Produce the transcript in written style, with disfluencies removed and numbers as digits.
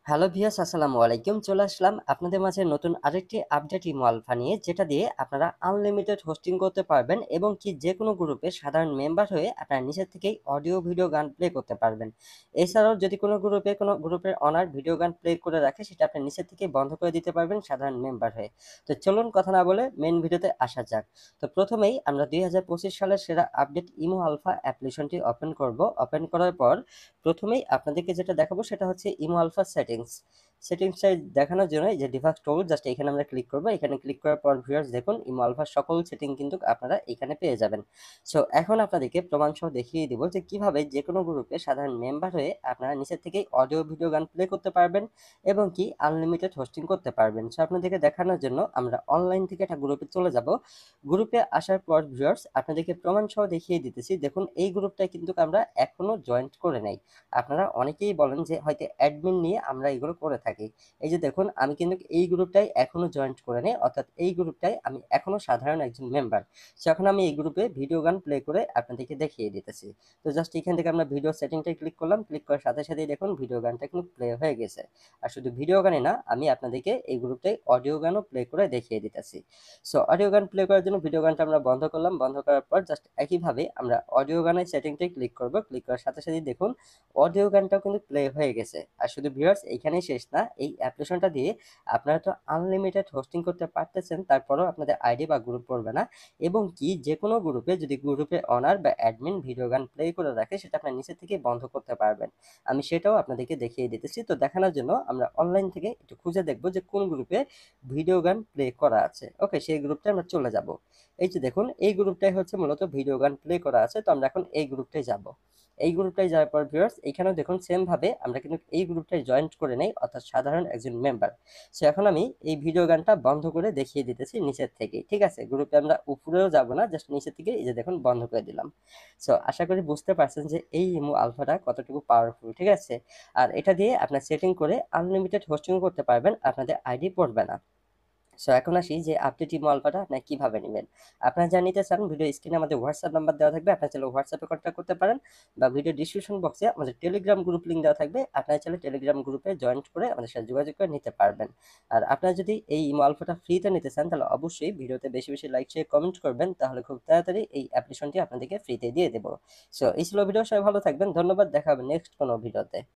Hello viewers, আসসালামু আলাইকুম। চলে আসলাম আপনাদের মাঝে নতুন আরেকটি আপডেট ইমো আলফা নিয়ে, যেটা দিয়ে আপনারা আনলিমিটেড হোস্টিং করতে পারবেন এবং কি যেকোনো গ্রুপে সাধারণ মেম্বার হয়ে আপনারা নিজের থেকেই অডিও ভিডিও গান প্লে করতে পারবেন। এছাড়াও যদি কোনো গ্রুপের অনার ভিডিও গান প্লে করে রাখে, সেটা আপনি নিজের থেকেই বন্ধ করে দিতে পারবেন সাধারণ মেম্বার হয়ে। তো চলুন কথা না বলে মেইন ভিডিওতে আসা যাক। তো প্রথমেই আমরা 2025 সালের সেরা আপডেট ইমো আলফা অ্যাপ্লিকেশনটি ওপেন করব। ওপেন করার পর প্রথমেই আপনাদেরকে যেটা দেখাবো সেটা হচ্ছে ইমো আলফা সেটিংসটাই দেখানোর জন্য এই যে ডিভাইস টুল, জাস্ট এখানে আমরা ক্লিক করব। এখানে ক্লিক করার পর ভিউয়ার্স দেখুন, ইমো আলফার সকল সেটিং কিন্তু আপনারা এখানে পেয়ে যাবেন। সো এখন আপনাদেরকে প্রমাণ সহ দেখিয়ে দিব যে কিভাবে যে কোনো গ্রুপে সাধারণ মেম্বার হয়ে আপনারা নিচের থেকেই অডিও ভিডিও গান প্লে করতে পারবেন এবং কি আনলিমিটেড হোস্টিং করতে পারবেন। সো আপনাদেরকে দেখানোর জন্য আমরা অনলাইন থেকে একটা গ্রুপে চলে যাব। গ্রুপে আসার পর ভিউয়ার্স আপনাদেরকে প্রমাণ সহ দেখিয়ে দিতেছি। দেখুন, এই গ্রুপটায় কিন্তু আমরা এখনো জয়েন্ট করে নাই। আপনারা অনেকেই বলেন যে হয়তো অ্যাডমিন নিয়ে আমরা এগুলো করে থাকি। এই যে দেখুন, আমি কিন্তু এই গ্রুপটাই এখনো জয়েন্ট করে নেই, অর্থাৎ এই গ্রুপটাই আমি এখনো সাধারণ একজন মেম্বার। এখন আমি এই গ্রুপে ভিডিও গান প্লে করে আপনাদেরকে দেখিয়ে দিতেছি। তো জাস্ট এখান থেকে আমরা ভিডিও সেটিংটাই ক্লিক করলাম। ক্লিক করার সাথে সাথেই দেখুন ভিডিও গানটা কিন্তু প্লে হয়ে গেছে। আর শুধু ভিডিও গানই না, আমি আপনাদেরকে এই গ্রুপটাই অডিও গানও প্লে করে দেখিয়ে দিতেছি। সো অডিও গান প্লে করার জন্য ভিডিও গানটা আমরা বন্ধ করলাম। বন্ধ করার পর জাস্ট একইভাবে আমরা অডিও গানের সেটিংটাই ক্লিক করব। ক্লিক করার সাথে সাথেই দেখুন অডিও গানটাও কিন্তু প্লে হয়ে গেছে। আর শুধু ভিউয়ার্স এইখানেই শেষ না, এই অ্যাপ্লিকেশনটা দিয়ে আপনারা তো আনলিমিটেড হোস্টিং করতে পারতেছেন, তারপরেও আপনাদের আইডি বা গ্রুপ পড়বে না এবং কি যে কোনো গ্রুপে যদি গ্রুপের অনার বা অ্যাডমিন ভিডিও গান প্লে করে রাখে, সেটা আপনার নিচে থেকে বন্ধ করতে পারবেন। আমি সেটাও আপনাদেরকে দেখিয়ে দিতেছি। তো দেখানোর জন্য আমরা অনলাইন থেকে একটু খুঁজে দেখব যে কোন গ্রুপে ভিডিও গান প্লে করা আছে। ওকে, সেই গ্রুপটা আমরা চলে যাব। এই যে দেখুন, এই গ্রুপটাই হচ্ছে মূলত ভিডিও গান প্লে করা আছে। তো আমরা এখন এই গ্রুপটাই যাব। এই গ্রুপটায় যাওয়ার পর ভিউয়ার্স এখানেও দেখুন সেম ভাবে আমরা কিন্তু এই গ্রুপটায় জয়েন্ট করে নেই, অর্থাৎ সাধারণ একজন মেম্বার। সো এখন আমি এই ভিডিও গানটা বন্ধ করে দেখিয়ে দিতেছি নিচের থেকে। ঠিক আছে, গ্রুপে আমরা উপরেও যাব না, জাস্ট নিচের থেকে এই যে দেখুন বন্ধ করে দিলাম। সো আশা করি বুঝতে পারছেন যে এই ইমো আলফাটা কতটুকু পাওয়ারফুল। ঠিক আছে, আর এটা দিয়ে আপনার সেটিং করে আনলিমিটেড হোস্টিং করতে পারবেন, আপনাদের আইডি পড়বে না। সো এখন আসি যে আপডেট ইমো আলফাটা আপনারা কিভাবে নেবেন। আপনারা যা নিতে চান ভিডিও স্ক্রিনে আমাদের হোয়াটসঅ্যাপ নাম্বার দেওয়া থাকবে, আপনারা চাইলে হোয়াটসঅ্যাপে কন্ট্যাক্ট করতে পারেন বা ভিডিও ডিসক্রিপশন বক্সে আমাদের টেলিগ্রাম গ্রুপ লিঙ্ক দেওয়া থাকবে, আপনারা চাইলে টেলিগ্রাম গ্রুপে জয়েন্ট করে আমাদের সাথে যোগাযোগ করে নিতে পারবেন। আর আপনারা যদি এই ইমো আলফাটা ফ্রিতে নিতে চান, তাহলে অবশ্যই ভিডিওতে বেশি বেশি লাইক শেয়ার কমেন্ট করবেন, তাহলে খুব তাড়াতাড়ি এই অ্যাপ্লিকেশনটি আপনাদেরকে ফ্রিতে দিয়ে দেবো। সো এই ছিল ভিডিও, সবাই ভালো থাকবেন, ধন্যবাদ, দেখা হবে নেক্সট কোনো ভিডিওতে।